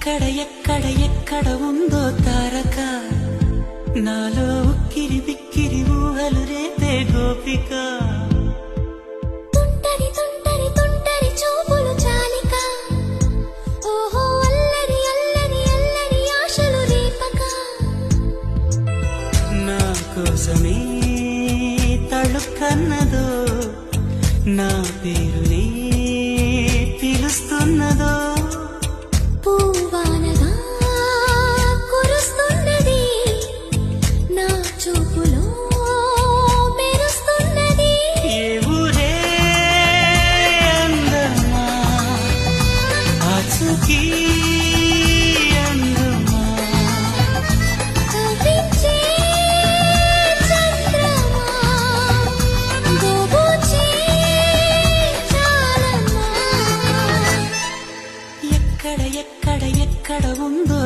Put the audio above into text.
ఎక్కడ ఎక్కడ ఎక్కడ ఉందో తారక నాలో ఉక్కిరి బిక్కిరి ఊహలు రేపే గోపిక తుంటరి తుంటరి తుంటరి చూపులు చాలిక ఓహో అల్లరి అల్లరి అల్లరి ఆశలు రేపక నా కోసమే తళుక్కన్నదో నా పేరునే పిలుస్తున్నదో పూవానగా కురుస్తున్నది నా చూపులో మెరుస్తున్నది ఏ ఊరే అందమా ఆచూకీ అందమా కవ్వించే చంద్రమా గోబూచే చాలమ్మా ఎక్కడ ఎక్కడ ఎక్కడ ఉందో